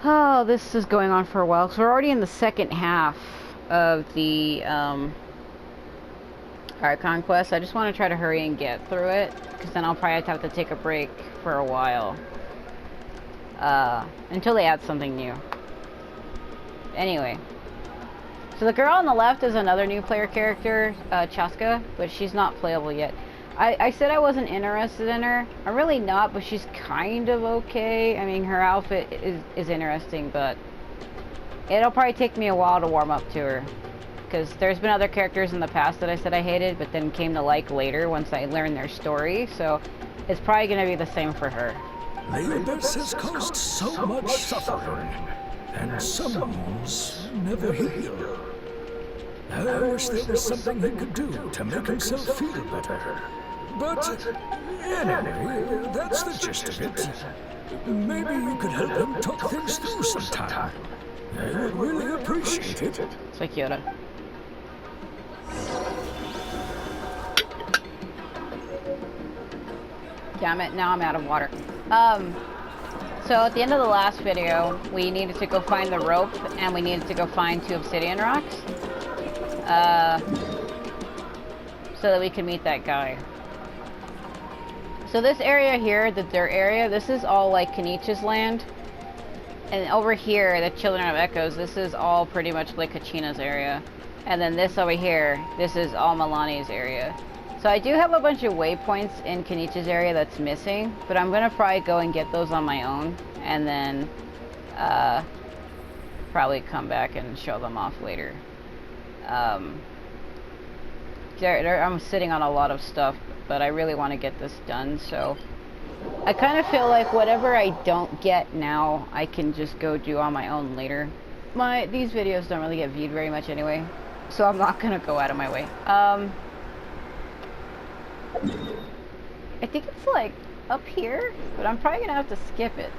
Oh, this is going on for a while. So we're already in the second half of the Archon quest. I just want to try to hurry and get through it, because then I'll probably have to take a break for a while. Until they add something new. Anyway. So the girl on the left is another new player character, Chaska, but she's not playable yet. I said I wasn't interested in her. I'm really not, but she's kind of okay. I mean, her outfit is interesting, but it'll probably take me a while to warm up to her. Because there's been other characters in the past that I said I hated, but then came to like later once I learned their story, so it's probably going to be the same for her. The abyss has caused so much suffering, and some wounds never heal. I wish there was something he could do to make himself feel better. But anyway, that's the gist of it. Maybe you could help him talk things through sometime. I would really appreciate it. It's like Yoda. Damn it, now I'm out of water. So at the end of the last video, we needed to go find the rope, and we needed to go find 2 obsidian rocks. So that we can meet that guy. So this area here, the dirt area, this is all like Kanich's land. And over here, the Children of Echoes, this is all pretty much like Kachina's area. And then this over here, this is all Milani's area. So I do have a bunch of waypoints in Kanich's area that's missing, but I'm gonna probably go and get those on my own, and then probably come back and show them off later. I'm sitting on a lot of stuff, but I really want to get this done, so I kind of feel like whatever I don't get now, I can just go do on my own later. These videos don't really get viewed very much anyway, so I'm not gonna go out of my way. I think it's like up here, but I'm probably gonna have to skip it.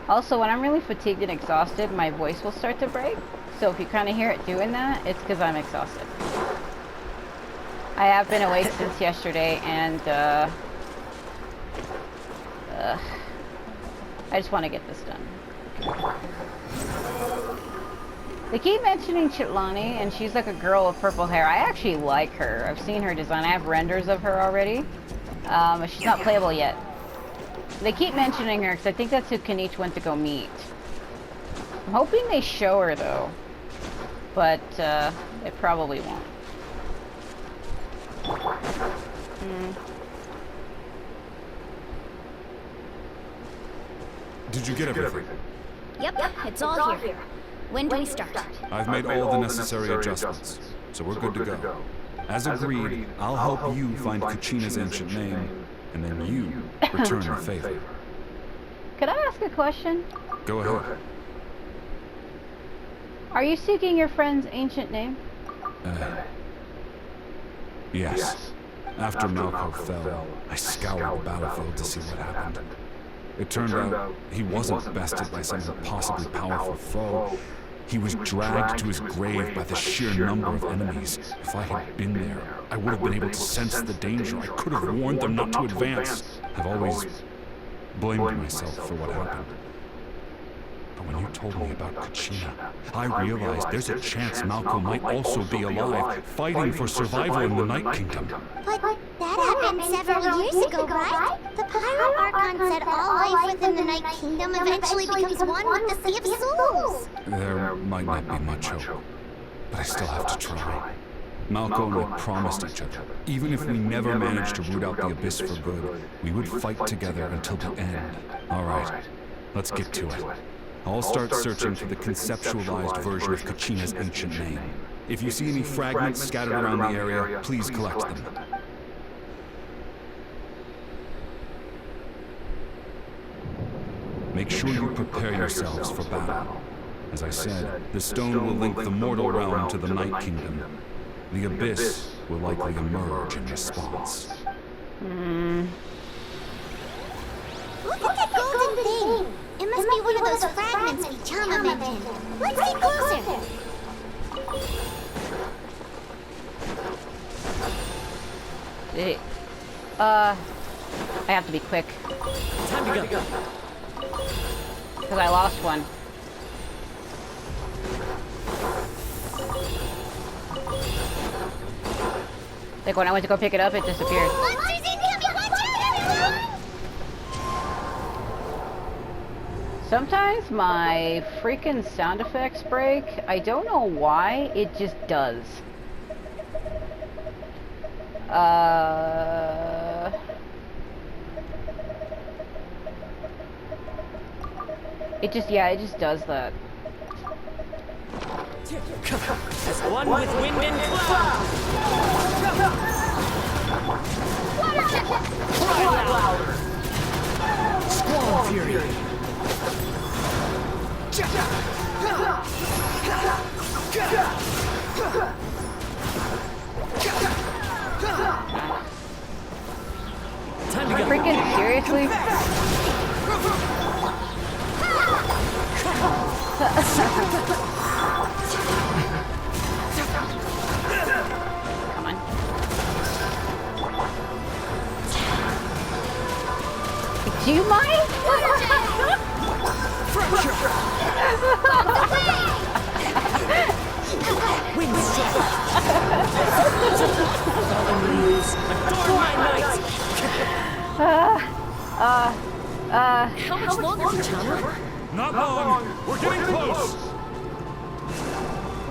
Also, when I'm really fatigued and exhausted, my voice will start to break. So if you kind of hear it doing that, it's because I'm exhausted. I have been awake since yesterday, and I just want to get this done. They keep mentioning Chitlani, and she's like a girl with purple hair. I actually like her. I've seen her design. I have renders of her already. But she's not playable yet. They keep mentioning her because I think that's who Kanich went to go meet. I'm hoping they show her though, but it probably won't. Did you get everything? Yep, it's all here. When do we start? I've made all the necessary adjustments, so we're good to go. As agreed, I'll help you find Kachina's ancient name, and then you return the favor. Could I ask a question? Go ahead. Are you seeking your friend's ancient name? Yes. After Malco fell, I scoured the battlefield to see what happened. It turned out he wasn't bested by some impossibly powerful foe. He was dragged to his grave by the sheer number of enemies. If I had been there, I would have been able to sense the danger. I could have warned them not to advance. I've always blamed myself for what happened. But when you told me about Kachina, I realized there's a chance Malco might also be alive, fighting for survival in the Night Kingdom. But that happened several years ago, right? The Pyro Archon said all life within the Night Kingdom eventually becomes one with the Sea of Souls. There might not be much hope, but I still have to try. Malco and I promised each other, even if we never managed to root out the Abyss for good, we would fight together until the end. All right, let's get to it. I'll start searching for the conceptualized version of Kachina's ancient name. If you see any fragments scattered around the area, please collect them. Make sure you prepare yourselves for battle. As I said, the stone will link the mortal realm to the Night Kingdom. The Abyss will likely emerge in response. Look at that golden thing! It must be one of those fragments Vichama mentioned. Let's get closer! I have to be quick. Time to go. Because I lost one. Like when I went to go pick it up, it disappeared. Monsters incoming! Watch out, everyone! Sometimes my freaking sound effects break. I don't know why, it just does. It just does that. As one with wind and cloud! Cry louder! Squall Fury! Time to go. Freaking seriously? Come on. Do you mind? Wind strike! Adorn my night! How much longer, Kachina? Not long! We're getting close!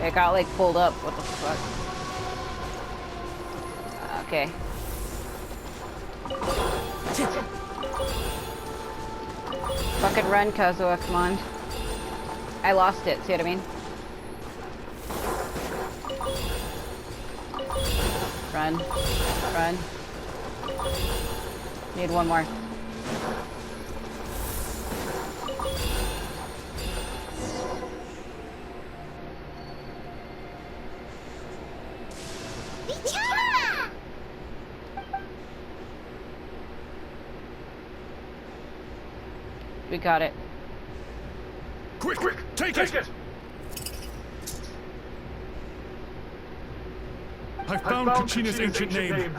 It got like pulled up. What the fuck? Okay. Fucking run, Kazuha, come on. I lost it, see what I mean? Run. Run. Need one more. We got it. Quick! Take it! I found Kachina's ancient name.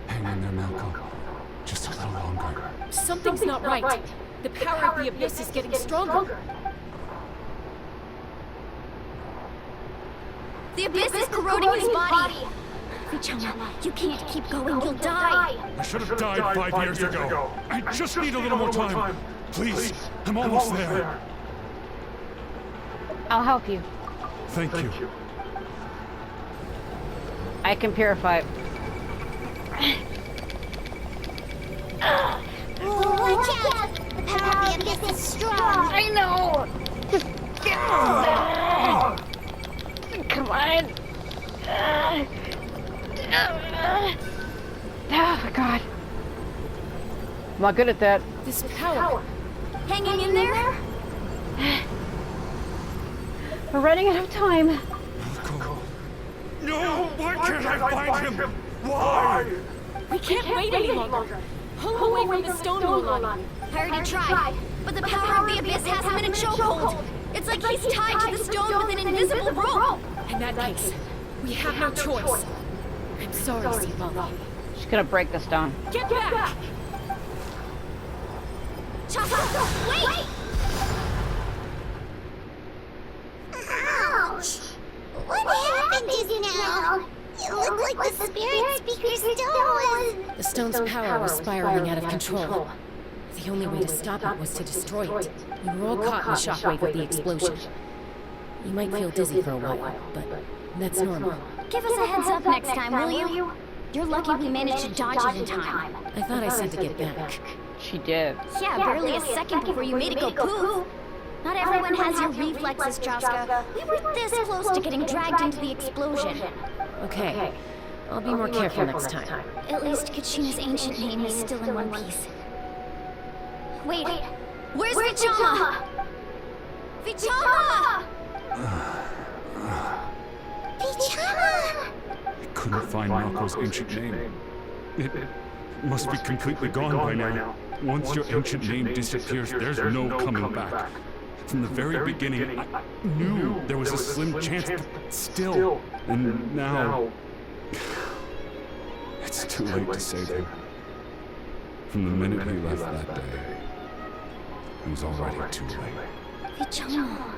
Hang in there, Malco. Just a little longer. Something's not right. The power of the Abyss is getting stronger. The Abyss is corroding his body! Kachina, you can't keep going, you'll die! I should have died 5 years ago. I just need a little more time. Please, I'm almost there. I'll help you. Thank you. I can purify. Watch out! The power of the Abyss is strong! I know! Just get come on! Oh my god. I'm not good at that. This power. Hanging in there? We're running out of time. No! Why can't I find him? Why? We can't wait any longer. Pull away from the stone, Mulan. I already tried, but the power of the Abyss has him in a chokehold. It's like he's tied to the stone with an invisible rope. In that case, we have no choice. I'm sorry, Steve. She's gonna break the stone. Get back! Chaka, wait! Ouch! What happened just now? It looked like the spirit speaker's stone was... The stone's power was spiraling out of control. The only way to stop it was to destroy it. We were all caught in the shockwave of the explosion. You might feel dizzy for a while, but that's normal. Give us a heads up next time, will you? You're lucky we managed to dodge it in time. I thought I said to get back. She did. Yeah, barely a second before you made it go poof. Not everyone has your reflexes, Chaska. We were this close to getting dragged into the explosion. Okay, I'll be more careful next time. At least Kachina's ancient name is still in one piece. Wait, where's Vichama? Vichama! Vichama! I couldn't find Malco's ancient name. It must be completely gone by now. Once your ancient name disappears, there's no coming back. From the very beginning, I knew there was a slim chance, but still. And now... It's too late to save him. From the minute he left that day, it was already too late. Vichama.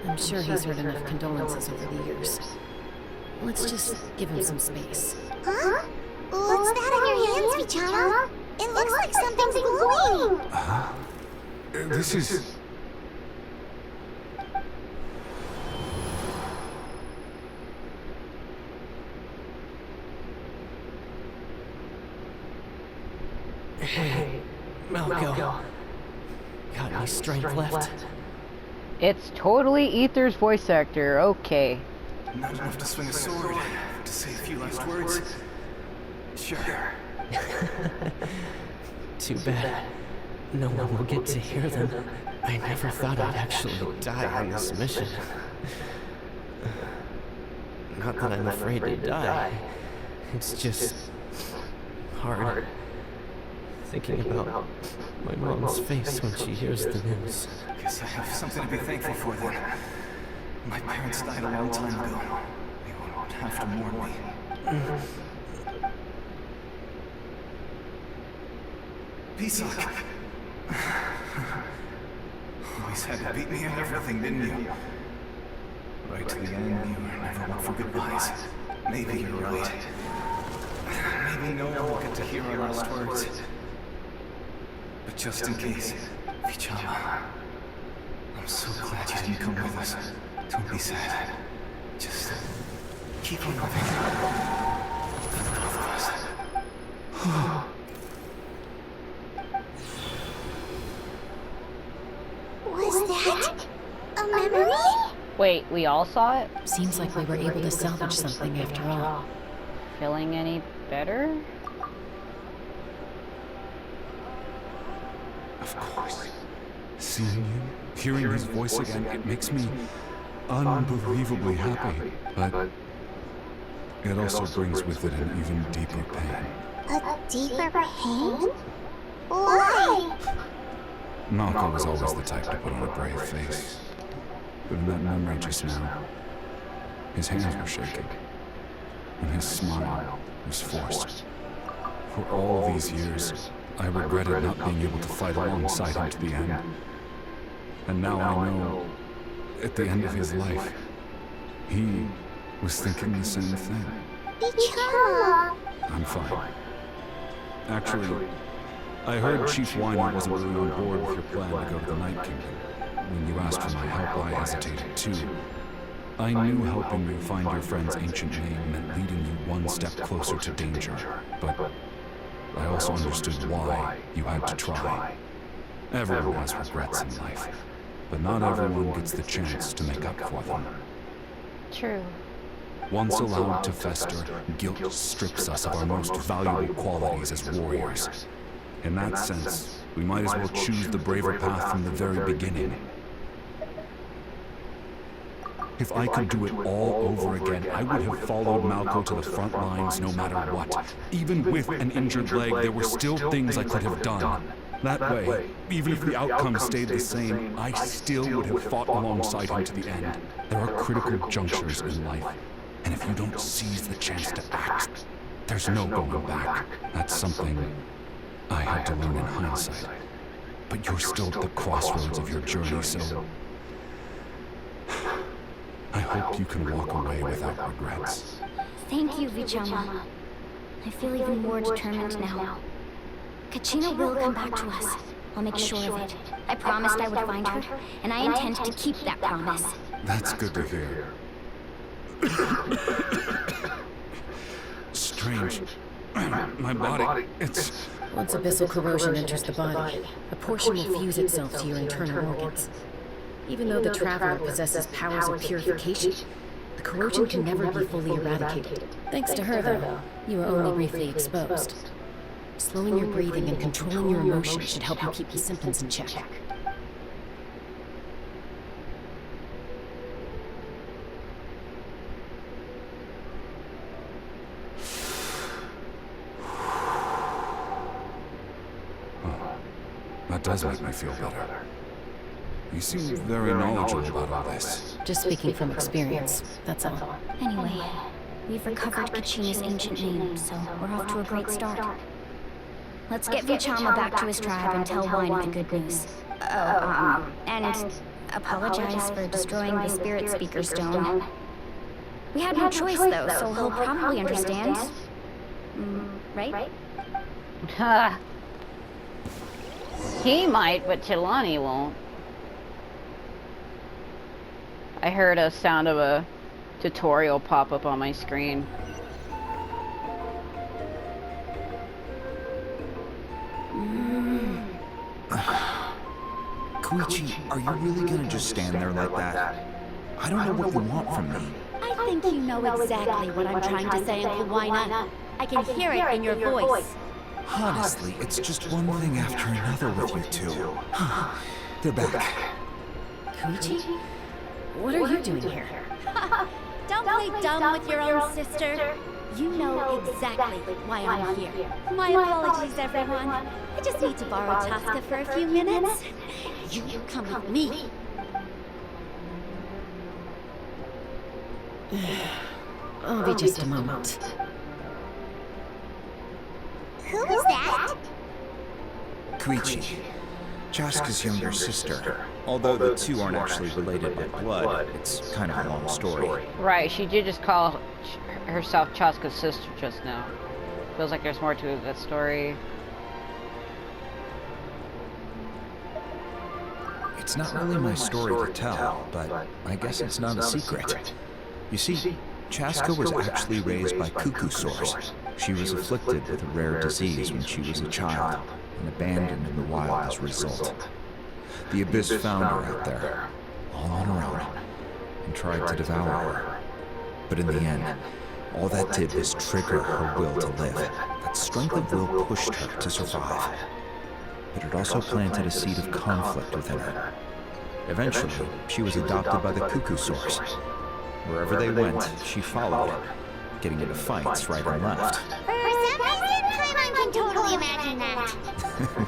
I'm sure he's heard enough condolences over the years. Let's just give him some space. Huh? What's that on your hands, Vichama? It looks like something's glowing. This is... Hey, Malco. Got any strength left? It's totally Ether's voice actor. Okay. Not enough to swing a sword, to say a few last words. Sure. Too bad. No one will get to hear them. I never thought I'd actually die on this mission. Not that I'm afraid to die. It's just hard thinking about my mom's face when she hears the news. Guess I have something to be thankful for then. My parents died a long time ago. They won't have to mourn me. Pisak. Always had to beat me in everything, didn't you? Right to the end, you were never one for goodbyes. Maybe you're right. Maybe no one will get to hear our last words. But just in case, Vichama, I'm so glad you didn't come with us. Don't be sad. Just keep on moving. For the both of us. Was that a memory? Wait, we all saw it? Seems like we were able to salvage something after all. Feeling any better? Of course. Seeing him, hearing his voice again, it makes me unbelievably happy. But it also brings with it an even deeper pain. A deeper pain? Why? Malco was always the type to put on a brave face. But in that memory just now, his hands were shaking, and his smile was forced. For all these years, I regretted not being able to fight alongside him to the end. And now I know, at the end of his life, he was thinking the same thing. Vichama. I'm fine. Actually, I heard Chief Weiner wasn't really on board with your plan to go to the Night Kingdom. When you asked for my help, I hesitated too. I knew helping you find your friend's ancient name meant leading you one step closer to danger, but I also understood why you had to try. Everyone has regrets in life, but not everyone gets the chance to make up for them. True. Once allowed to fester, guilt strips us of our most valuable qualities as warriors. In that sense, we might as well choose the braver path from the very beginning. If I could do it all over again, I would have followed Malco to the front lines no matter what. Even with an injured leg, there were still things I could have done. That way, even if the outcome stayed the same, I still would have fought alongside him to the end. There are critical junctures in life, and if you don't seize the chance to act, there's no going back. That's something I had to learn in hindsight. But you're still at the crossroads of your journey, so I hope you can walk away without regrets. Thank you, Vichama. I feel even more determined now. Kachina will come back to us. I'll make sure of it. I promised I would find her, and I intend to keep that promise. That's good to hear. Strange. My body, it's... Once abyssal corrosion enters the body, a portion will fuse itself to your internal organs. Even though the Traveler possesses powers of purification, the corrosion can never be fully eradicated. Thanks to her, though, you were only briefly exposed. Slowing your breathing and controlling your emotions should help you keep the symptoms in check. That does make me feel better. You seem very knowledgeable about all this. Just speaking from experience, that's all. Anyway, we've recovered Kachina's ancient name, so we're off to a great start. Let's get Vichama back to his tribe and tell Wine the good news. And apologize for destroying the spirit speaker stone. We had no choice, though, so he'll probably understand. Right? Ha. He might, but Chilani won't. I heard a sound of a tutorial pop up on my screen. Koichi, are you really gonna just stand there like that? I don't know what you want from me. I think you know exactly what I'm trying to say, Uncle Wina. I can hear it in your voice. Honestly, it's just one thing after another with you two. They're back. Koichi? What are you doing here? Don't play dumb with your own sister. You know exactly why I'm here. My apologies, everyone. I just need to borrow Chaska for a few minutes. You come with me. I'll be just a moment. Who was that? Koichi, Chaska's younger sister. Although the two aren't actually related by blood, it's kind of a long story. Right, she did just call herself Chaska's sister just now. Feels like there's more to that story. It's not really my story to tell, but I guess it's not a secret. You see, Chaska was actually raised by cuckoo sores. She was afflicted with a rare disease when she was a child, and abandoned in the wild as a result. The Abyss found her out there, all on her own, and tried to devour her. But in the end, all that did was trigger her will to live. That strength of will pushed her to survive. But it also planted a seed of conflict within her. Eventually, she was adopted by the cuckoo sores. Wherever they went, she followed, getting into fights right and left. I can totally imagine that.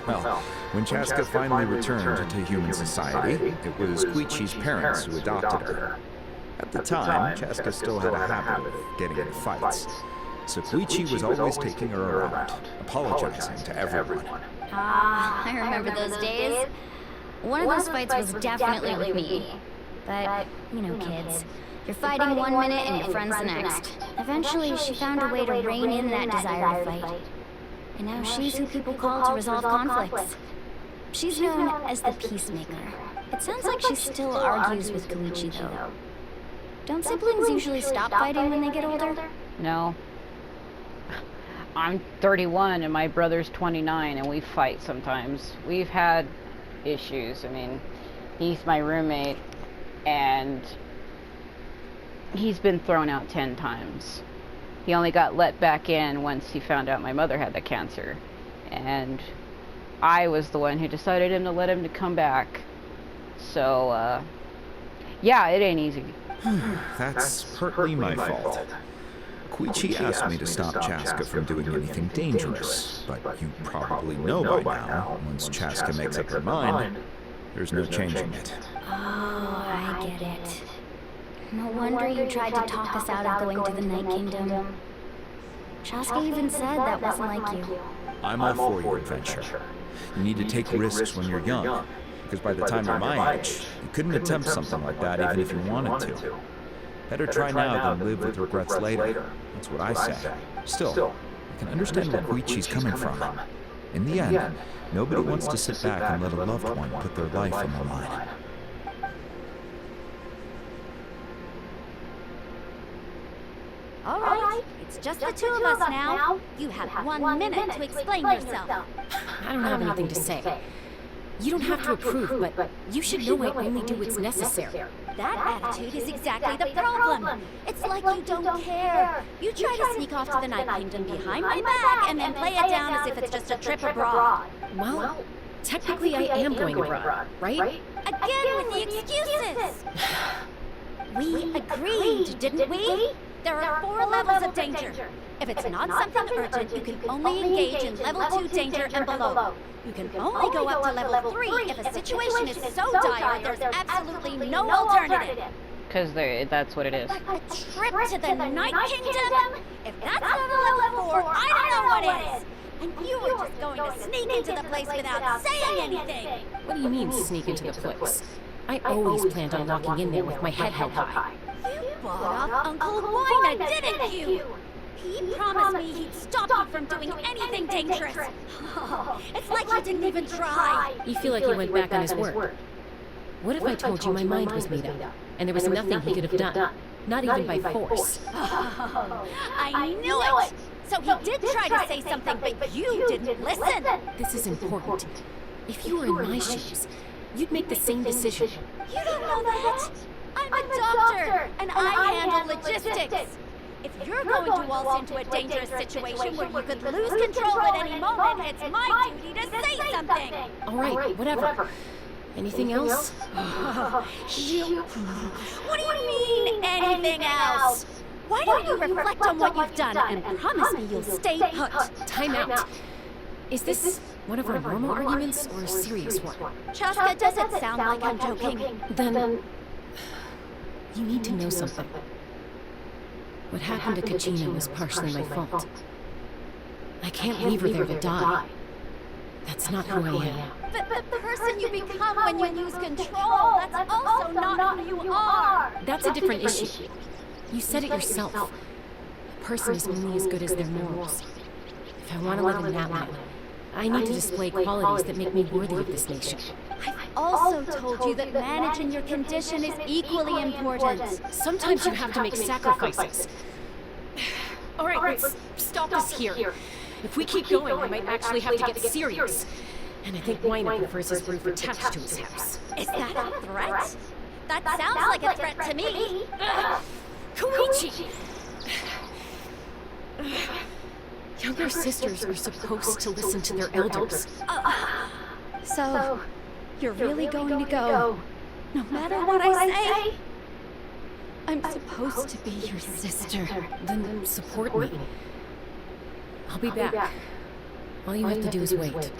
Well, when Chaska finally returned to human society, it was Koichi's parents who adopted her. At the time, Chaska still had a habit of getting into fights, so Koichi was always taking her around, apologizing to everyone. I remember those days. One of those fights was definitely with me. But, you know, kids. You're fighting one minute and your friend's the next. Eventually, she found a way to rein in that desire to fight. And now she's who people call to resolve conflicts. She's known as the Peacemaker. It sounds like she still argues with Koichi, though. Don't siblings usually stop fighting when they get older? No. I'm 31 and my brother's 29 and we fight sometimes. We've had issues. I mean, he's my roommate and he's been thrown out 10 times. He only got let back in once he found out my mother had the cancer. And I was the one who decided to let him to come back. So, yeah, it ain't easy. That's partly my fault. Koichi asked me to stop Chaska from doing anything dangerous, but you probably know by now, once Chaska makes up her mind, there's no changing it. Oh, I get it. No wonder you tried to talk us out of going to the Night Kingdom. Chaska even said that wasn't like you. I'm all for your adventure. You need to take risks when you're young, because by the time you're my age, you couldn't attempt something like that even if you wanted to. Better try now than live with regrets later. That's what I say. Still, I can understand where Koichi's coming from. In the end, nobody wants to sit back and let a loved one put their life on the line. All right, it's just the two of us now. You have 1 minute to explain yourself. I don't have anything to say. You don't have to approve, but you should know I only do what's necessary. That attitude is exactly the problem. It's like you don't care. You try to sneak off to the Night Kingdom behind my back and then play it down as if it's just a trip abroad. Well, technically I am going abroad, right? Again with the excuses! We agreed, didn't we? There are 4 levels of danger. If it's not something urgent, you can only engage in level 2 danger and below. You can only go up to level 3 if a situation is so dire there's absolutely no alternative. Because that's what it is. But a trip to the Night Kingdom? If that's not a level 4, I don't know what is. And you were just going to sneak into the place without saying anything! What do you mean, sneak into the place? I always planned on walking in there with my head held high. You bought off Uncle Boyna, didn't you? He promised me he'd stop you from doing anything dangerous. Oh, it's like he didn't even try. You feel like he went back on his word. What if I told you my mind was made up, and there was nothing he could have done? Not even by force. Oh, I knew it! So he did try to say something, but you didn't listen. This is important. If you were in my shoes, you'd make the same decision. You don't know that? I'm a doctor, and I handle logistics. If you're going to waltz into a dangerous situation where you could lose control at any moment, it's my duty to say something. All right, whatever. Anything else? You... What do you mean, anything else? Why don't you reflect on what you've done and promise me you'll stay put? Time out. Is this one of our normal arguments or a serious one? Chaska, does it sound like I'm joking? Then... you need to know something. What happened to Kachina was partially my fault. I can't leave her there to die. That's not who I am. But the person you become when you lose control, that's also not who you are. That's a different issue. You said it yourself. A person is only as good as their morals. If I want to live in that land, I need to display qualities that make me worthy of this nation. I've also told you that managing your condition is equally important. Sometimes you have to make sacrifices. All right, let's stop this here. If we keep going, I might actually have to get serious. And I think Wina prefers his roof attached to his house. Is that a threat? That sounds like a threat to me. Koichi! Younger sisters are supposed to listen to their elders. So, you're really going to go, no matter what I say? I'm supposed to be your sister. Then support me. I'll be back. All you have to do is wait.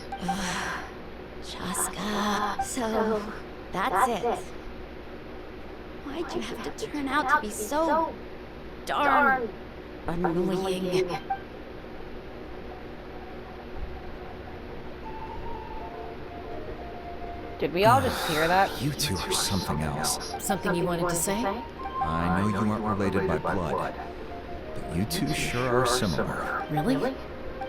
Chaska, so that's it. Why'd you have to turn out to be so darn annoying? Did we all just hear that? You two are something else. Something you wanted to say? I know you aren't related by blood, but you two sure are similar. Really?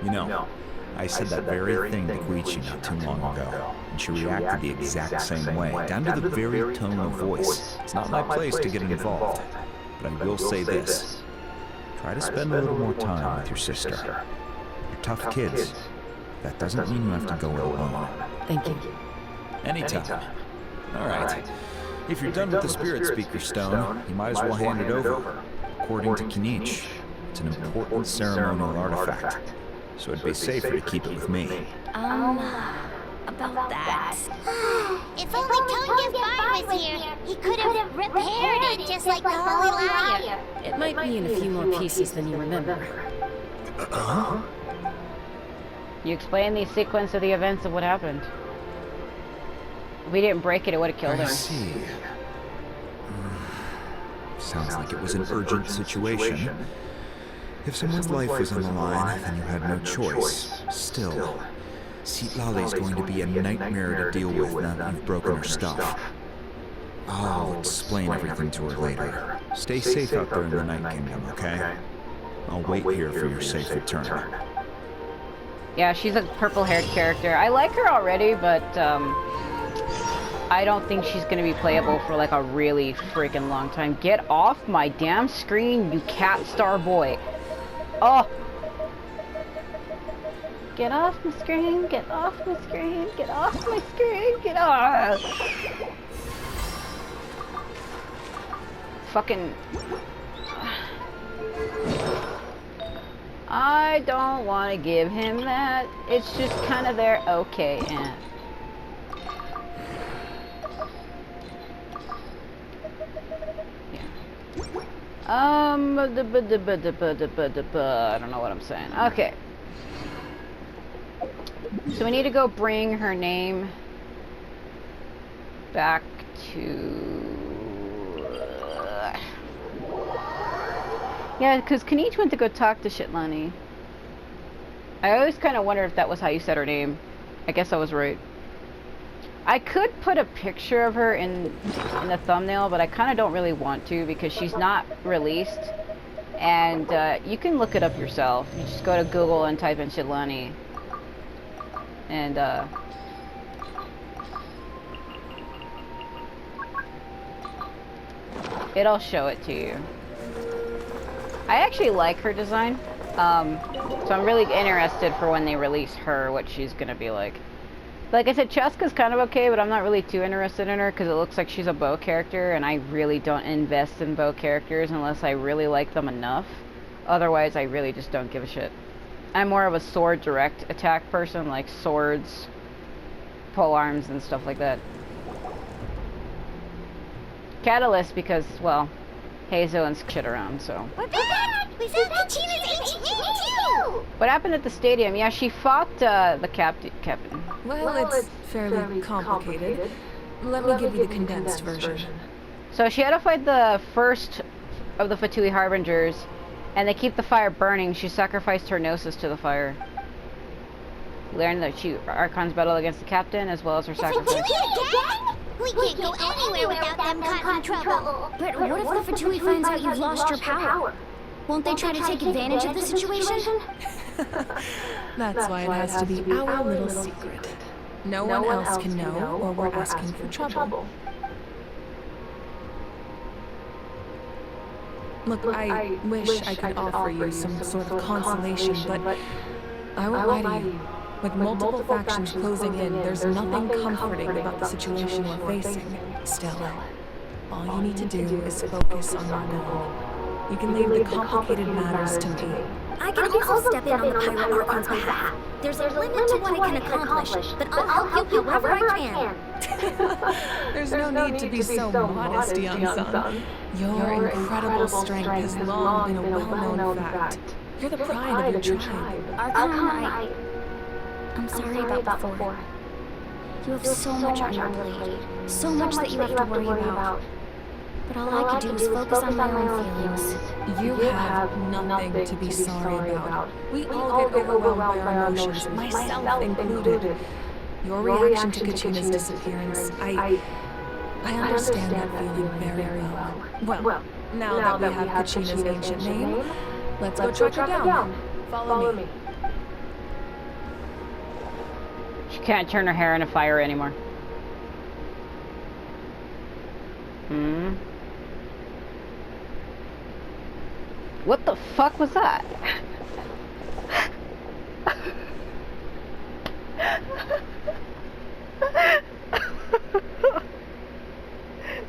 You know, I said that very thing to Koichi not too long ago, and she reacted the exact same way, down to the very tone of voice. It's not my place to get involved, but I will say this. Try to spend a little more time with your sister. You're tough kids. That doesn't mean you have to go it alone. Thank you. Anytime. All right. If you're done with the Spirit Speaker Stone, you might as well hand it over. According to Kinich, it's an important ceremonial artifact, so it'd be safer to keep it with me. About that. If only Tongue was here, he could have repaired it just like the Holy Liar. It might be in a few more pieces than you remember. You explain the sequence of the events of what happened. If we didn't break it, it would have killed I him. see. Sounds like it was an urgent situation. If someone's life was on the line, then you had no choice. Still, Citlali's going to be a nightmare to deal with now that you've broken her stuff. I'll explain everything to her later. Stay safe out there in the Night Kingdom, okay? I'll wait here for your safe return. Yeah, she's a purple-haired character. I like her already, but I don't think she's gonna be playable for like a really freaking long time. Get off my damn screen, you cat star boy. Oh! Get off my screen, get off my screen, get off my screen, get off! Fucking... I don't want to give him that. It's just kind of there. Okay, and... I don't know what I'm saying. Okay. So we need to go bring her name back to... Yeah, because Kinich went to go talk to Shitlani. I always kind of wonder if that was how you said her name. I guess I was right. I could put a picture of her in the thumbnail, but I kind of don't really want to because she's not released. And you can look it up yourself. You just go to Google and type in Shilani. And it'll show it to you. I actually like her design. So I'm really interested for when they release her, what she's gonna be like. Like I said, Cheska's kind of okay, but I'm not really too interested in her because it looks like she's a bow character, and I really don't invest in bow characters unless I really like them enough. Otherwise, I really just don't give a shit. I'm more of a sword direct attack person, like swords, pole arms, and stuff like that. Catalyst because, well, Hazo and shit around, so. We're back! We found Kachina's ancient name, too! What happened at the stadium? Yeah, she fought the captain. Well, it's fairly complicated. Let me give you the condensed version. So she had to fight the first of the Fatui Harbingers, and they keep the fire burning. She sacrificed her gnosis to the fire. Learned that Archon's battle against the captain, as well as her sacrifice. Again? We can't go anywhere without them caught in trouble. But what if the Fatui finds out you've lost your power? Won't they try to take advantage of the situation? That's why it has to be our little secret. No one else can know, or we're asking for trouble. Look, I wish I could offer you some sort of consolation, but I won't lie to you. With multiple factions closing in, there's nothing comforting about the situation we're facing. Still, all you need to do is focus on your goal. You can leave the complicated matters to me. I can also step in on the Pirate Archon's behalf. There's a limit to what I can accomplish, but I'll help you however I can. There's no need to be so modest, young son. Your incredible strength has long been a well-known fact. You're the pride of your tribe. Archon, I'm sorry about before. You have so much on your plate, so much that you have to worry about. But all I could do is focus on my own feelings. You have nothing to be sorry about. We all get overwhelmed by our emotions, myself included. Your reaction to Kachina's disappearance, I understand that feeling very well. Well, now that we have Kachina's ancient name, let's go track her down. Follow me. She can't turn her hair into fire anymore. What the fuck was that?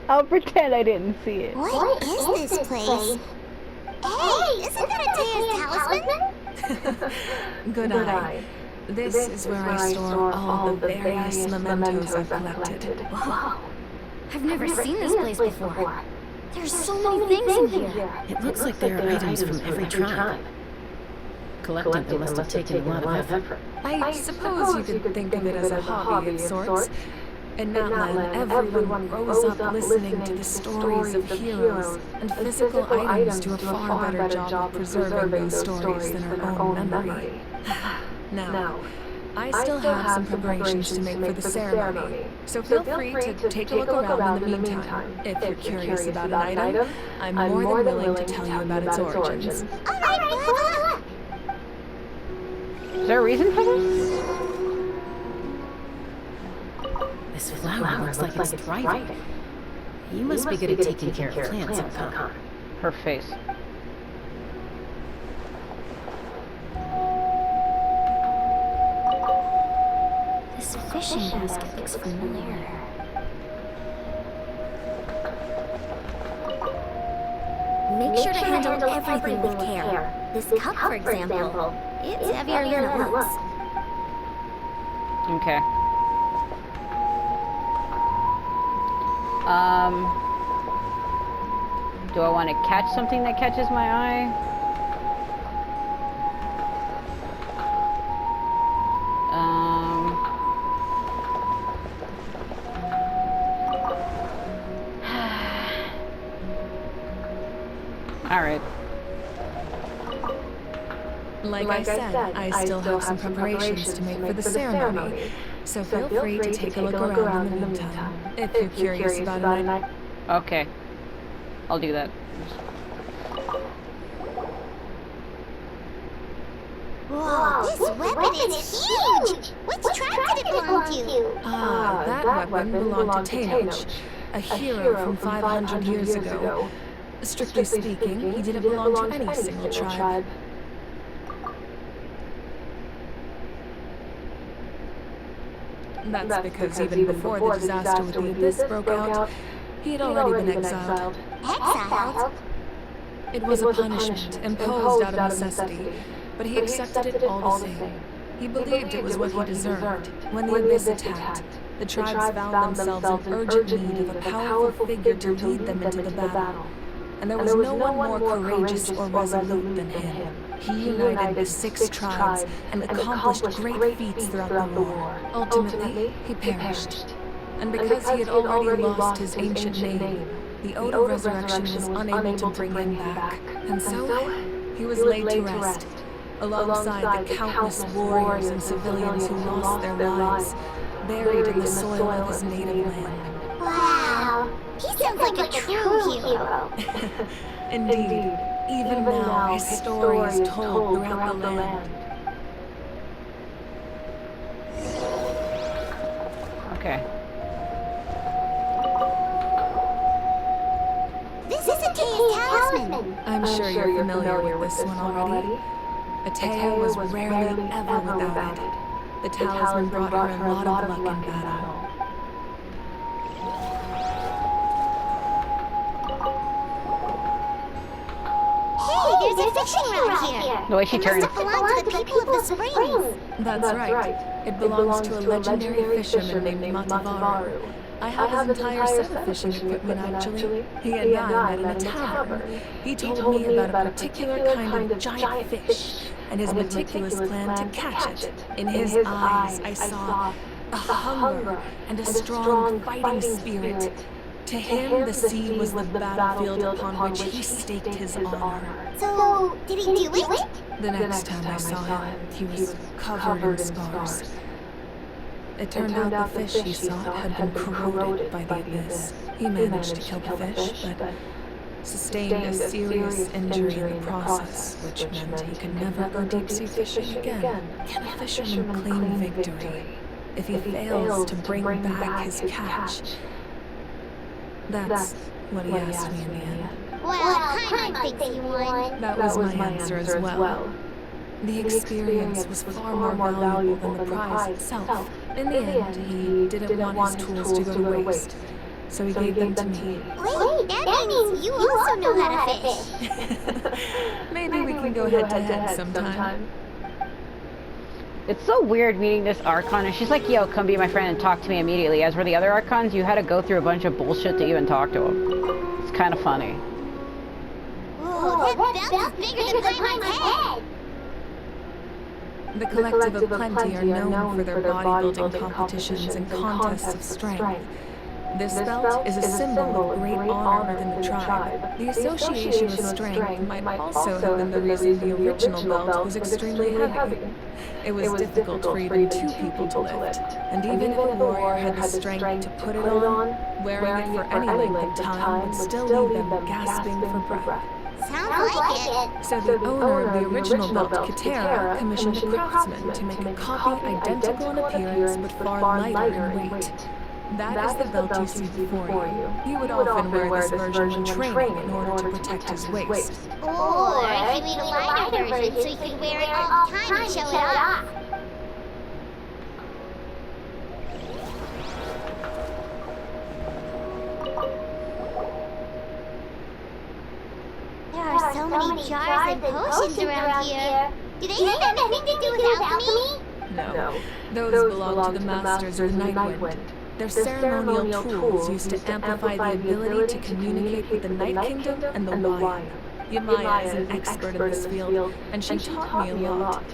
I'll pretend I didn't see it. What is this place? Hey, isn't that a Tea's talisman? Good eye. This is where I store all the various mementos I've collected. Whoa. I've never seen this place before. There's so many things in here. It looks like there are items from every tribe. Collecting them must have taken a lot of effort. I suppose you could think of it as a hobby of sorts. In Natlan, everyone grows up listening to the stories of heroes, and physical items do a far better job of preserving those stories than our own memory. Now, I still have some preparations to make for the ceremony, so feel free to take a look around in the meantime. If you're curious about an item, I'm more than willing to tell you about its origins. Alright, Is there a reason for this? This flower looks like it's thriving. You must be good at taking care of plants, Archon. Her face. This fishing basket looks familiar. Make sure to handle everything with care. This cup, for example, it's heavier than it looks. Okay. Do I want to catch something that catches my eye? Alright. Like I said, I still have some preparations to make for the ceremony, so feel free to take a look around in the meantime, if you're curious about it. Okay. I'll do that. Whoa, this weapon is huge! Which tribe did it belong to? That weapon belonged to Tenoch, a hero from 500 years ago. Strictly speaking, he didn't belong to any single tribe. That's because even before the disaster with the Abyss broke out, he had already been exiled. Exiled? It was a punishment imposed out of necessity, but he accepted it all the same. He believed it was what he deserved. When the Abyss attacked, the tribes found themselves in urgent need of a powerful figure to lead them into the battle. And there was no one more courageous or resolute than him. He united the 6 tribes and accomplished great feats throughout the war. Ultimately, he perished. And because he had already lost his ancient name, the Ode of Resurrection was unable to bring him back. And so, he was laid to rest, alongside the countless warriors and civilians who lost their lives, buried in the soil of his native land. Wow, he sounds like a true hero. Indeed, even now his story is told throughout the land. Okay. This is a talisman. I'm sure you're familiar with this one already. Atea was rarely ever without it. The talisman brought her a lot of luck in battle. Hey, there's a fishing rod here. The way she turns. It must have belonged to the people of the springs. That's right. It belongs to a legendary fisherman named Matavaru. I have his entire set of fishing equipment, actually. He and I met in a tavern. He told me about a particular kind of giant fish, and his meticulous plan to catch it. In his eyes, I saw a hunger and a strong fighting spirit. To him, the sea was the battlefield upon which he staked his honor. So, did he do it? The next time I saw him, he was covered in scars. It turned out the fish he sought had been corroded by the Abyss. He managed to kill the fish, but sustained a serious injury in the process, which meant he could never go deep-sea fishing again. Can a fisherman claim victory if he fails to bring back his catch? That's what he asked me in the end. Well, Paimon thinks he won. That was my answer as well. The experience was far more valuable than the prize itself. In the end, he didn't want his tools to go to waste, so he gave them to me. Wait, that means you also know how to fish. Maybe we can go head-to-head sometime. It's so weird meeting this Archon, and she's like, yo, come be my friend and talk to me immediately. As for the other Archons, you had to go through a bunch of bullshit to even talk to them. It's kind of funny. Whoa, that belt is bigger than Paimon's head. The Collective of Plenty are known for their bodybuilding competitions and contests of strength. This belt is a symbol of great honor within the tribe. The association with strength might also have been the reason the original belt was extremely heavy. It was difficult for even 2 people to lift, and even if a warrior had the strength to put it on, wearing it for any length of time would still leave them gasping for breath. Sounds like it. So the owner of the original belt, Katera, commissioned a craftsman to make a copy identical in appearance but far lighter in weight. That is the belt you see before you. He would often wear this version when training in order to protect his waist. Or he made a lighter version so he could wear it all the time and show it off. There are so many jars and potions around here. Do they have anything to do with alchemy? No, those belong to the masters of the Nightwind. They're ceremonial tools used to amplify the ability to communicate with the Night Kingdom and the Wire. Yamaya is an expert in this field, and she taught me a lot.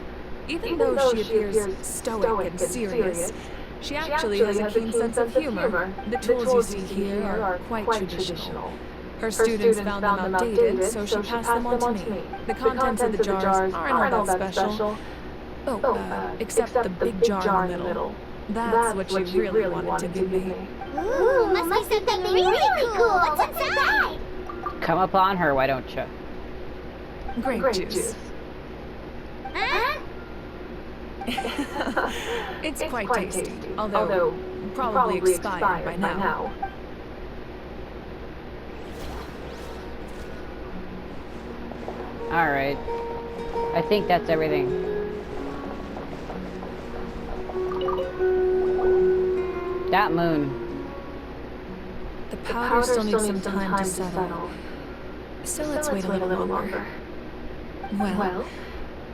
Even though she appears stoic and serious, she actually has a keen sense of humor. The tools you see here are quite traditional. Her students found them outdated, so she passed them on to me. The contents of the jars aren't all that special. Except the big jar in the middle. That's what she really wanted to give me. Ooh, must be something really cool. What's inside? Come up on her, why don't you? Grape juice. Huh? It's quite tasty, although probably expired by now. Alright. I think that's everything. That moon. The powder still needs some time to settle. So let's wait a little longer. Well,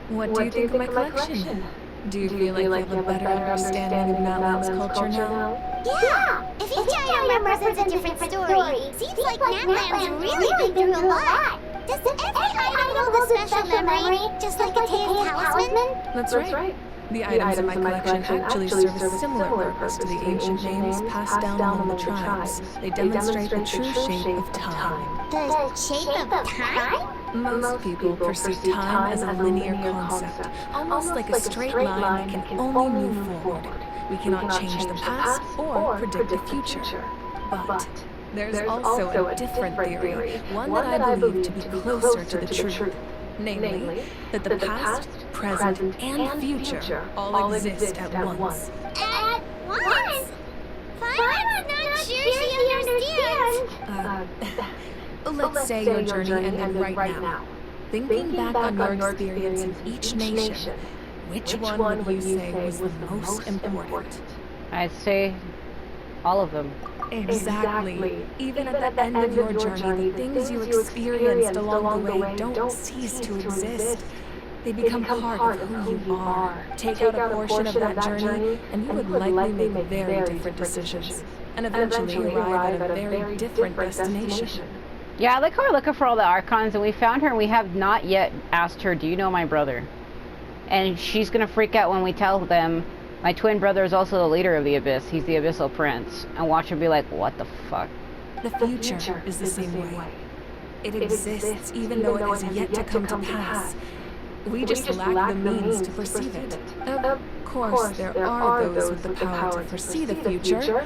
what do you think of my collection? Do you feel like you have a better understanding of Natlan's culture now? Yeah! If each item represents a different story, seems like Natlan's really been through a lot. Does every item hold a special memory, just like a Tea's talisman? That's right. The items in my collection actually serve a similar purpose to the ancient names passed down among the tribes. They demonstrate the true shape of time. The shape of time? Most people perceive time as a linear concept, almost like a straight line that can only move forward. We cannot change the past or predict the future. But there's also a different theory, one that I believe to be closer to the truth. Namely, that the past, present, and future all exist at once. At once? Fire's not sure she understands. Let's say your journey ended right now. Thinking back on your experience in each nation, which one would you say was the most important? I'd say all of them. Exactly. Even at the end of your journey, the things you experienced along the way don't cease to exist. They become part of who you are. Take out a portion of that journey, and you would likely make very different decisions, and eventually arrive at a very different destination. Yeah, I like how we're looking for all the Archons, and we found her, and we have not yet asked her, do you know my brother? And she's going to freak out when we tell them, my twin brother is also the leader of the Abyss. He's the Abyssal Prince. And watch her be like, what the fuck? The future is the same way. It exists even though it has yet to come to pass. We just lack the means to perceive it. Of course, there are those with the power to foresee the future.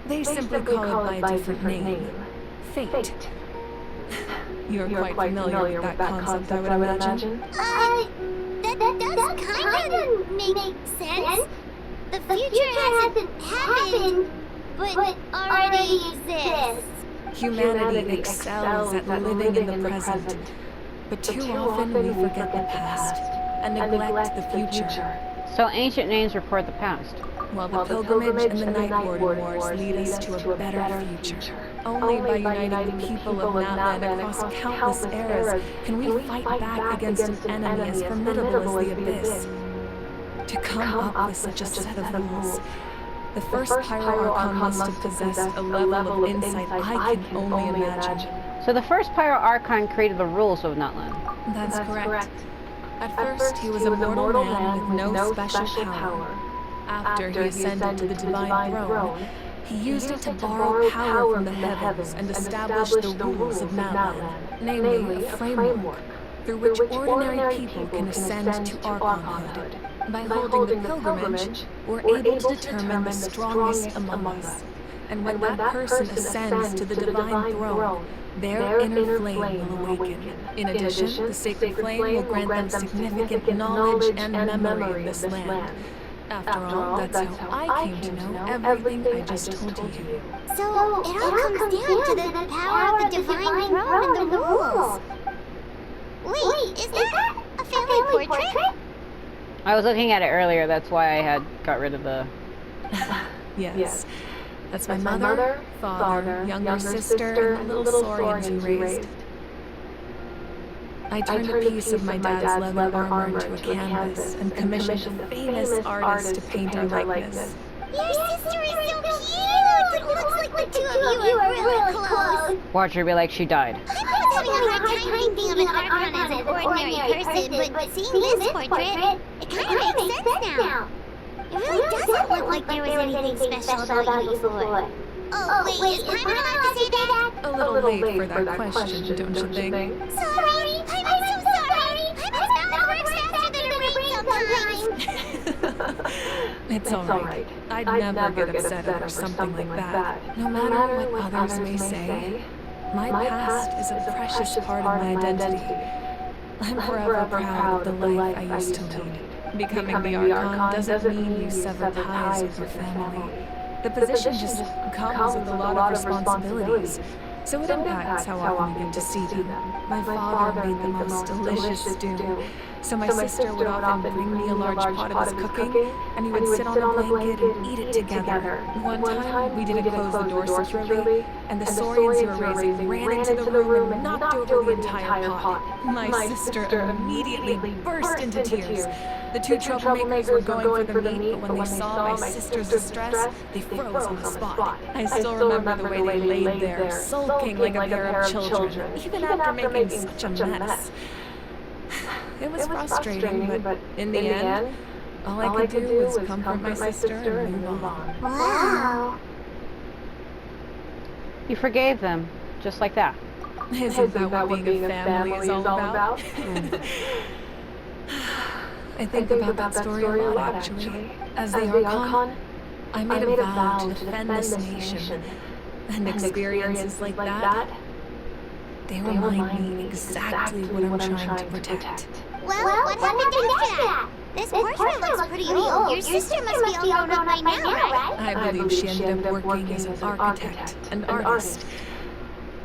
They simply call it by a different name. Fate. You're quite familiar with that concept, I would imagine. That does kind of make sense. The future hasn't happened, but already exists. Humanity excels at living in the present, but too often we forget the past and neglect the future. So ancient names report the past. While the pilgrimage and the Night Warden Wars lead us to a better future. Only by uniting the people of Natlan across countless eras can we fight back against an enemy as formidable as the Abyss. To come up with such a set of rules, the first Pyro Archon must have possessed a level of insight I can only imagine. So the first Pyro Archon created the rules of Natlan. That's correct. At first, he was a mortal man with no special power. After he ascended to the divine throne, he used it to borrow power from the heavens and establish the rules of Natlan, namely a framework through which ordinary people can ascend to Archonhood. By holding the pilgrimage, we're able to determine the strongest among us. And when that person ascends to the divine throne, their inner flame will awaken. In addition, the sacred flame will grant them significant knowledge and memory of this land. After all, that's how I came to know everything I just told you. So, it all comes down to the power of the divine throne and the rules. Wait, is that a family portrait? I was looking at it earlier, that's why I had got rid of the... Yes. That's my mother, father, younger sister, and the little Saurians you raised. I turned a piece of my dad's leather armor into a canvas and commissioned a famous artist to paint our likeness. Your sister is so cute! It looks like the two of you are really close. Watch her be like she died. I was having a hard time thinking of an Archon as an ordinary person, but seeing this portrait, it kind of makes sense now. It really doesn't look like there was anything special about you before. Oh, wait, is Paimon allowed to say that? A little late for that question, don't you think? Sorry, I'm so sorry. My mouth works faster than a brain sometimes. It's alright. I'd never get upset over something like that. No matter what others may say, my past is a precious part of my identity. I'm forever proud of the life I used to lead. Becoming the Archon doesn't mean you sever ties with your family. The position just comes with a lot of responsibilities, so it impacts how often you get to see them. My father made the most delicious stew, so my sister would often bring me a large pot of his cooking, and we would sit on a blanket and eat it together. One time, we didn't close the door securely, and the saurians you were raising ran into the room and knocked over the entire pot. My sister immediately burst into tears. The two troublemakers were going for the meat, but when they saw my sister's distress, they froze on the spot. I still remember the way they laid there, sulking like a pair of children, even after making such a mess. It was frustrating, but in the end, all I could do was comfort my sister and move on. Wow. You forgave them, just like that. Isn't that what being a family is all about? I think about that story a lot, actually. As the Archon, I made a vow to defend this nation. And experiences like that, they remind me exactly what I'm trying to protect. Well, what happened after that? This portrait looks pretty old. Your sister must be all grown up by now, right? I believe she ended up working as an architect, an artist.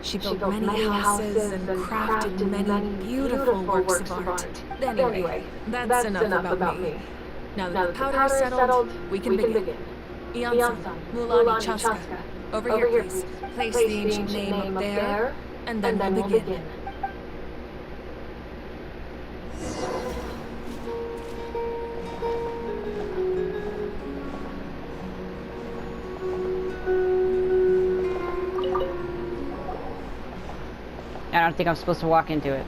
She built many houses and crafted many beautiful works of art. Anyway, that's enough about me. Now that the powder is settled, we can begin. Iansan, Mulani Chaska. Over here, please. Place the ancient name up there, and then we'll begin. I don't think I'm supposed to walk into it.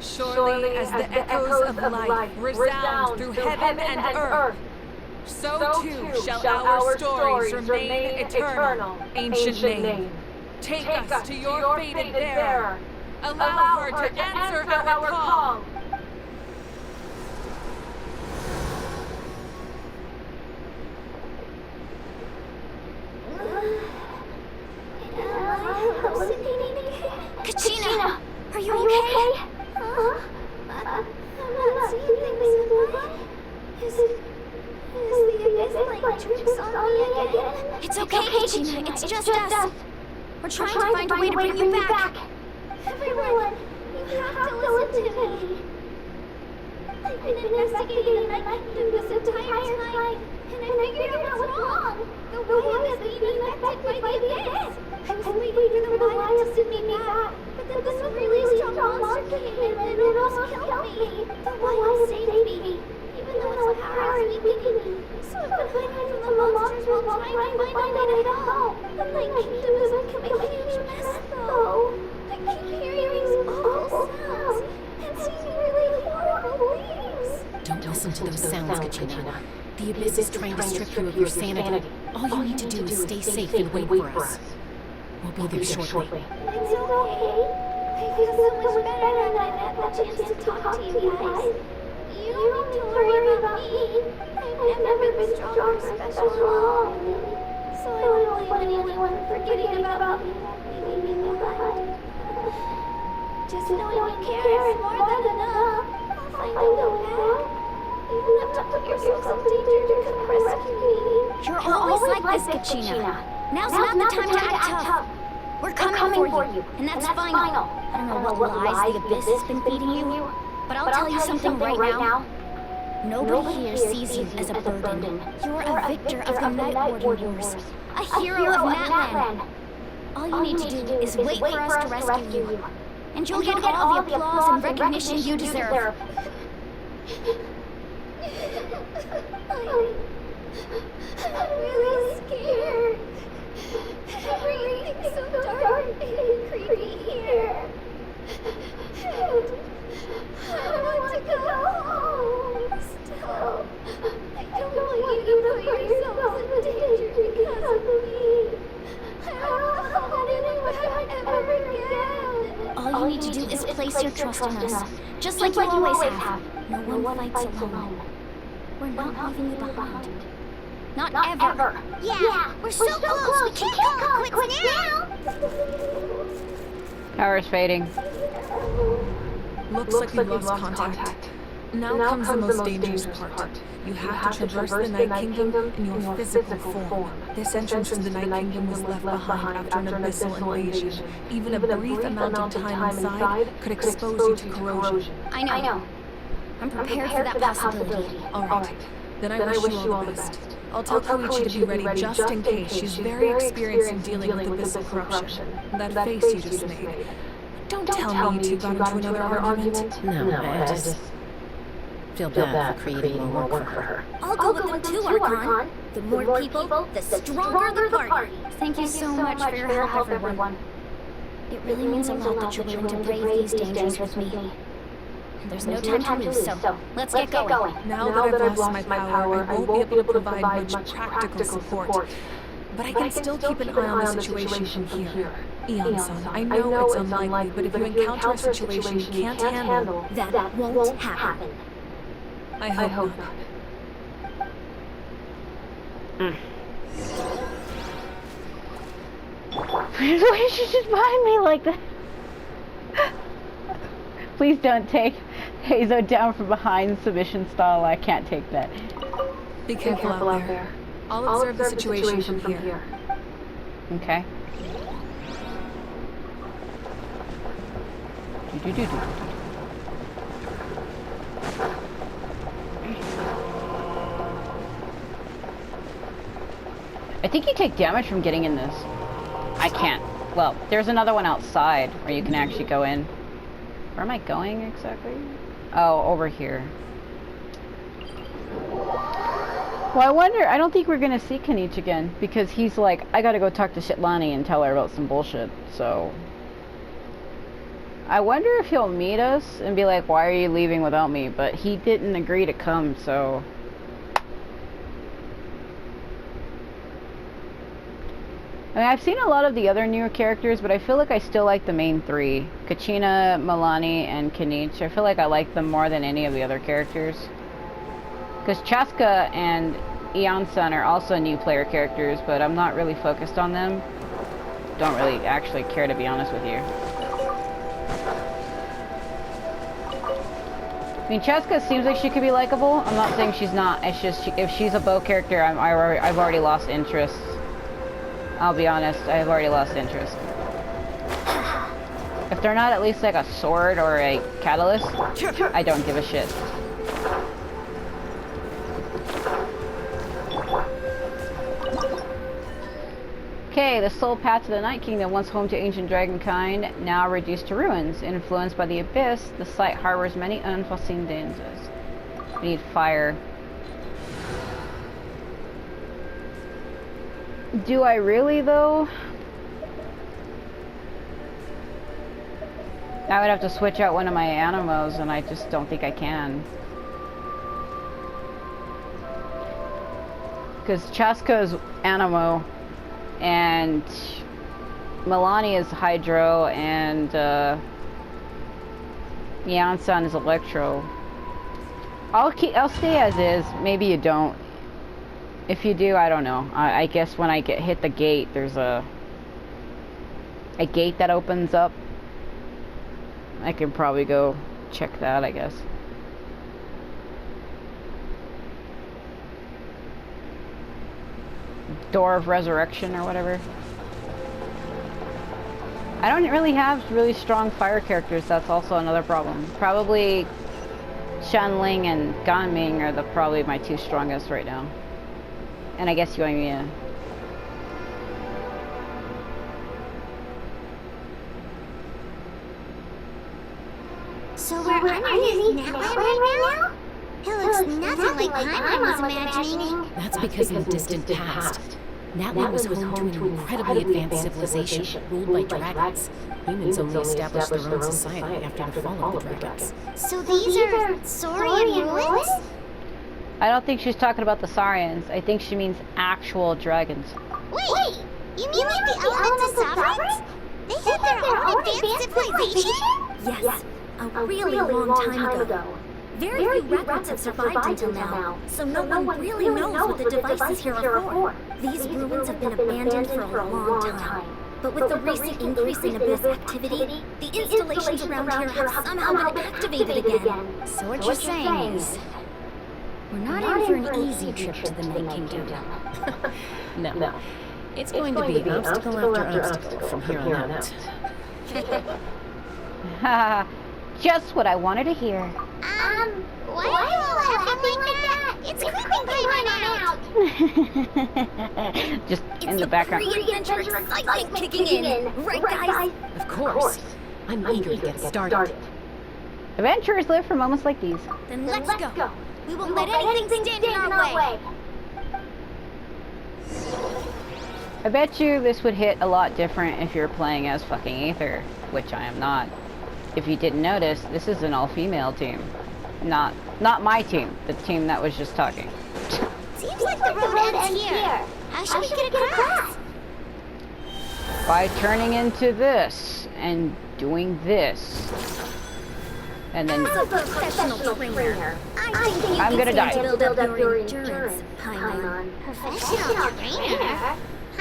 Surely as the echoes of life resound through heaven and earth, so too shall our stories remain eternal. Ancient name, take us to your fated bearer. Allow her to answer our call. Kachina, are you okay? Huh? I'm not seeing things. Is the abyss playing tricks on me again? It's okay, Kachina. It's just us. We're trying to find a way to bring you back. Everyone, you have to listen to me. I've been investigating the Night Kingdom this entire time, and I figured out what's wrong. The way is being affected by the abyss. I was waiting for the lion to send me back, but then this really strong monster came in and it almost killed me. The lion saved me, even though its power is weakening. So I've been hiding from the monsters while trying to find a way to help. The Night Kingdom is becoming a huge mess, though. I keep hearing these awful sounds and seeing really horrible things. Don't listen to those sounds, Kachina. The Abyss is trying to strip you of your sanity. All you need to do is stay safe and wait for us. We'll be there shortly. It's okay. I feel so much better now that I had the chance to talk to you guys. You don't need to worry about me. I've never been strong or special at all. So I don't blame anyone for forgetting about me and leaving me behind. Just knowing you care is more than enough. I'll find a way back. You don't have to put yourself in danger to come rescue me. You're always like this, Kachina. Now's not the time to act tough. We're coming for you, and that's final. I don't know what lies the Abyss has been feeding you, but I'll tell you something right now. Nobody here sees you as a burden. You're a victor of the Night Warden Wars, a hero of Natlan. All you need to do is wait for us to rescue you, and you'll get all the applause and recognition you deserve. I'm really scared. Everything's so dark and creepy here. And I want to go home. Still, I don't want you to put yourselves in your trust in us, just like you always have. No one fights alone. We're not leaving you behind. Not ever. Yeah, we're so close. We can't call it quits now. Power's fading. Looks like we lost contact. Now comes the most dangerous part. You have to traverse the Night Kingdom in your physical form. This entrance to the Night Kingdom was left behind after an abyssal invasion. Even a brief amount of time inside could expose you to corrosion. I know. I'm prepared for that possibility. Alright, then I wish you all the best. I'll tell Koichi to be ready just in case. She's very experienced in dealing with abyssal corruption. That face you just made. Don't tell me you got into another argument. No, I just feel bad for creating more work for her. I'll go with them too, Archon. The more people, the stronger the party. Thank you so much for your help, everyone. It really means a lot that you're willing to brave these dangers with me. There's no time to lose, so let's get going. Now that I've lost my power, I won't be able to provide much practical support. But I can still keep an eye on the situation from here. Eon-san, I know it's unlikely, but if you encounter a situation you can't handle, that won't happen. I hope not. Why is she just behind me like that? Please don't take Hazo down from behind submission style. I can't take that. Be careful out there. I'll observe the situation from here. Okay. I think you take damage from getting in this. I can't. Well, there's another one outside where you can actually go in. Where am I going exactly? Oh, over here. Well, I wonder, I don't think we're gonna see Kanich again, because he's like, I gotta go talk to Shitlani and tell her about some bullshit, so... I wonder if he'll meet us and be like, why are you leaving without me? But he didn't agree to come, so... I mean, I've seen a lot of the other newer characters, but I feel like I still like the main three. Kachina, Milani, and Kanich. I feel like I like them more than any of the other characters. Because Chaska and Eon-san are also new player characters, but I'm not really focused on them. Don't really actually care, to be honest with you. I mean, Chaska seems like she could be likable. I'm not saying she's not. It's just, if she's a bow character, I've already lost interest. I'll be honest, I've already lost interest. If they're not at least like a sword or a catalyst, I don't give a shit. Okay, the sole path to the Night Kingdom, once home to ancient dragonkind, now reduced to ruins. Influenced by the abyss, the site harbors many unforeseen dangers. We need fire. Do I really, though? I would have to switch out one of my animos, and I just don't think I can. Because Chaska is Animo, and Milani is Hydro, and Eon-san is Electro. I'll stay as is. Maybe you don't. If you do, I don't know. I guess when I hit the gate, there's a gate that opens up. I can probably go check that, I guess. Door of Resurrection or whatever. I don't really have really strong fire characters. That's also another problem. Probably Shanling and Ganming are probably my two strongest right now. And I guess Yoimiya. So we're underneath Natlan right now? It looks nothing like I was imagining. That's because in the distant past, Natlan was home to an incredibly advanced civilization ruled by dragons. Humans only established their own society after the fall of the dragons. So these are Saurian ruins? I don't think she's talking about the Saurians. I think she means actual dragons. Wait, you mean like the Elemental Sovereigns? They had their own advanced civilization? Yes. a really long time ago. Very few records have survived until now, so no one really knows what the devices here are for. These ruins have been abandoned for a long time. But with the recent increase in abyss activity, the installations around here have somehow been activated again. So what you're saying is, we're not in for an easy trip to the Night Kingdom. No. It's going to be obstacle after obstacle from here on out. Haha, just what I wanted to hear. Why are you laughing like that? It's creeping me out. Just in the background. Pre-adventure excitement kicking in, right guys? Of course. I'm eager to get started. Adventurers live for moments like these. Then let's go. We won't let anything stand in our way. I bet you this would hit a lot different if you're playing as fucking Aether, which I am not. If you didn't notice, this is an all-female team. Not my team, the team that was just talking. Seems like the road ends here. How should we get across? By turning into this, and doing this. And then... As a professional trainer, I think I'm gonna die. build up your endurance, Paimon. Professional trainer? I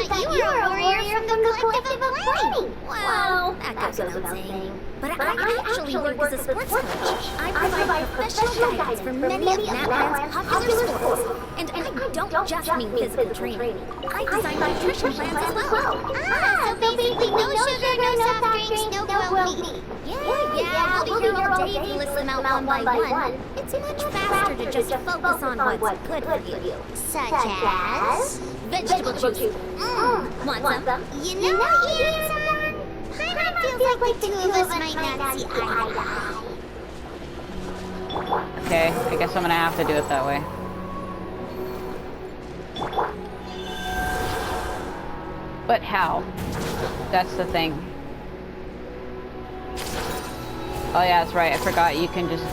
thought you were a warrior from the collective of planning. Well, that goes without saying. But I actually work as a sports coach. I provide professional guidance for many of Natlan's popular sports. And I don't just mean physical training. I design nutrition plans as well. So basically no sugar, no soft drinks, no grilled meat. Yeah, we'll be here all day if you list them out one by one. It's much faster to just focus on what's good for you. Such as... vegetable juice. Want some? You know, handsome, Paimon feels like the two of us might not see eye to eye. Okay, I guess I'm gonna have to do it that way. But how? That's the thing. Oh yeah, that's right, I forgot you can just...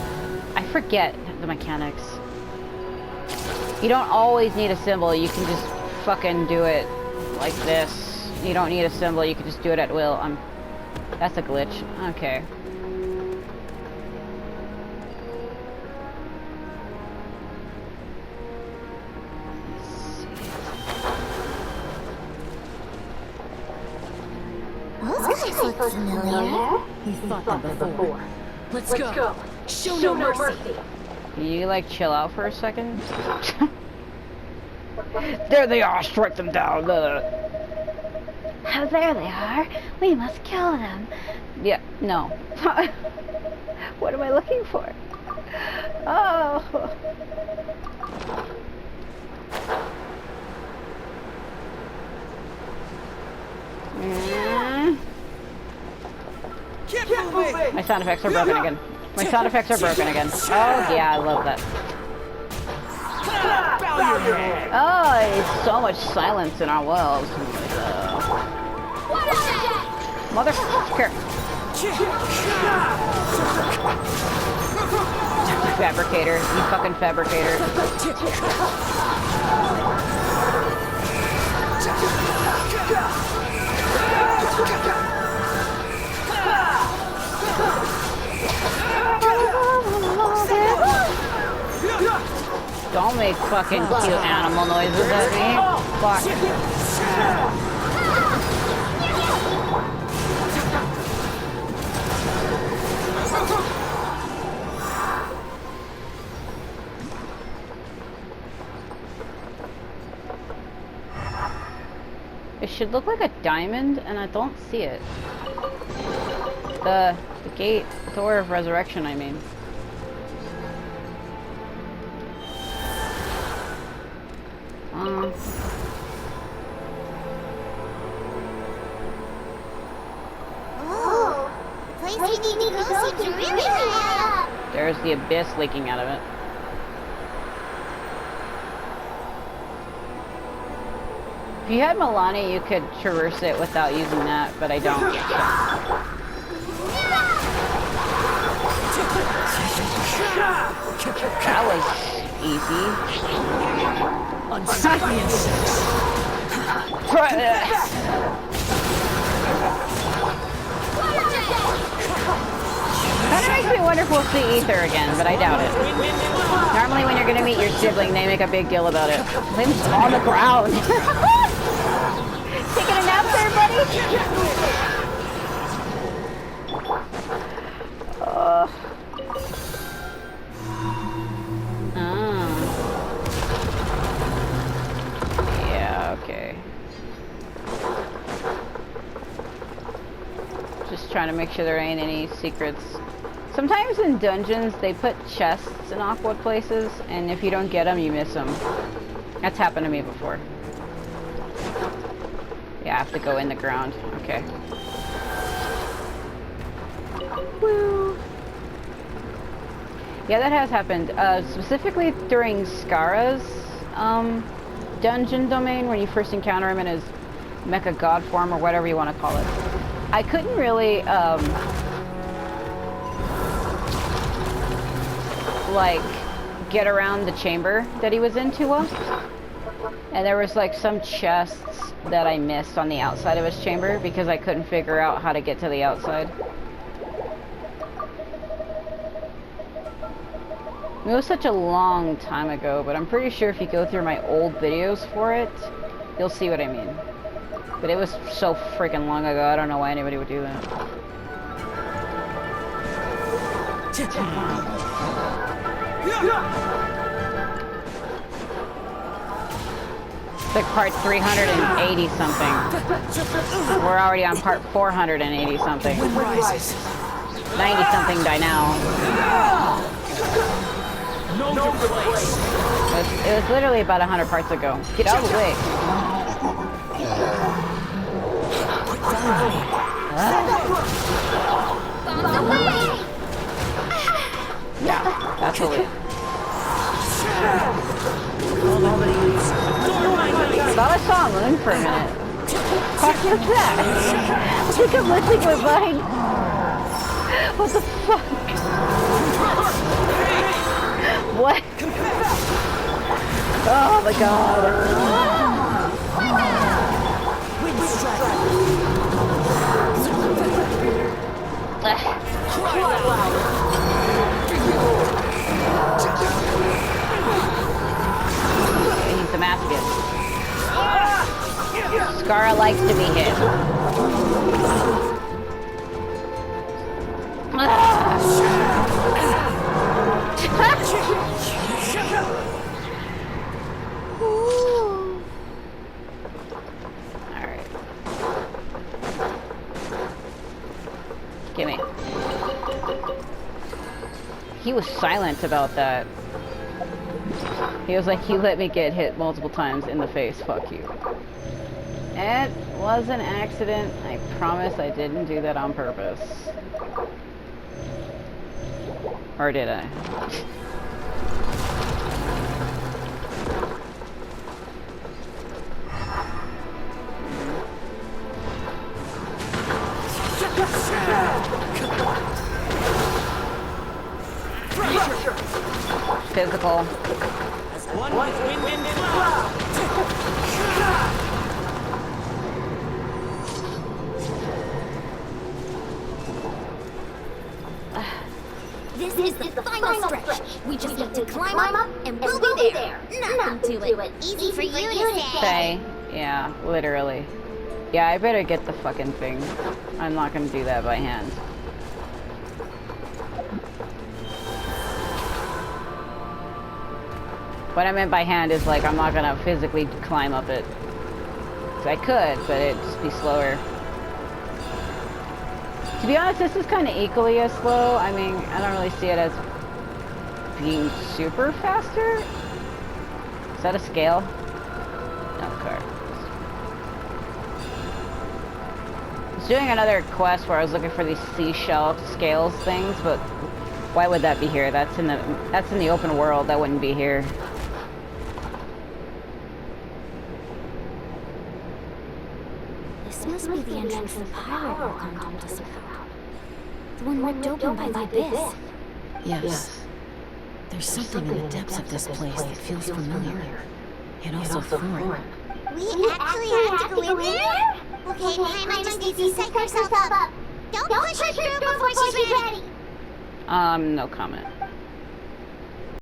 I forget the mechanics. You don't always need a symbol, you can just fucking do it like this. You don't need a symbol, you can just do it at will. That's a glitch. Okay. Those guys look familiar. We've fought them before. Let's go. Show no mercy. Can you like chill out for a second? There they are, strike them down. Oh, there they are. We must kill them. Yeah, no. What am I looking for? Oh. My sound effects are broken again. My sound effects are broken again. Oh yeah, I love that. Oh, it's so much silence in our world. Motherfucker. Fabricator, you fucking fabricator. Don't make fucking cute animal noises at me. Fuck. It should look like a diamond, and I don't see it. The gate, door of resurrection, I mean. Oh, the place we need to go seems really high up. There's the abyss leaking out of it. If you had Milani, you could traverse it without using that, but I don't. That was easy. Unsightly insects. Kind of makes me wonder if we'll see Ether again, but I doubt it. Normally when you're gonna meet your sibling, they make a big deal about it. Limbs on the ground. Taking a nap there, buddy? Yeah, okay. Just trying to make sure there ain't any secrets. Sometimes in dungeons, they put chests in awkward places, and if you don't get them, you miss them. That's happened to me before. Yeah, I have to go in the ground. Okay. Woo! Yeah, that has happened. Specifically during Skara's dungeon domain, when you first encounter him in his mecha god form, or whatever you want to call it. I couldn't really, like, get around the chamber that he was in too well. And there was, like, some chests that I missed on the outside of his chamber because I couldn't figure out how to get to the outside. It was such a long time ago, but I'm pretty sure if you go through my old videos for it, you'll see what I mean. But it was so freaking long ago, I don't know why anybody would do that. It's like part 380 something. We're already on part 480 something. 90 something by now. It was literally about 100 parts ago. Get out of the way. Yeah, that's what we... I thought I saw him moving for a minute. Fuck is that? I think I'm listening to mine. What the fuck? What? Oh my god. He's the masochist. Skara likes to be hit. Alright. Gimme. He was silent about that. He was like, you let me get hit multiple times in the face, fuck you. It was an accident. I promise I didn't do that on purpose. Or did I? Physical. One with wind and cloud. This is the final stretch. We just need to climb up, and we'll be there. Nothing to it. Easy for you to say. Yeah, literally. Yeah, I better get the fucking thing. I'm not gonna do that by hand. What I meant by hand is like I'm not gonna physically climb up it. So I could, but it'd just be slower. To be honest, this is kind of equally as slow. I mean, I don't really see it as being super faster. Is that a scale? Okay. I was doing another quest where I was looking for these seashell scales things, but why would that be here? That's in the open world. That wouldn't be here. This must be the entrance the pirate Archon told us about. The one ripped open by the abyss. Yes. There's something in the depths of this place that feels familiar. And also foreign. We actually have to go in there? Okay, Paimon just needs to psych herself up. Don't push her through before she's ready. No comment.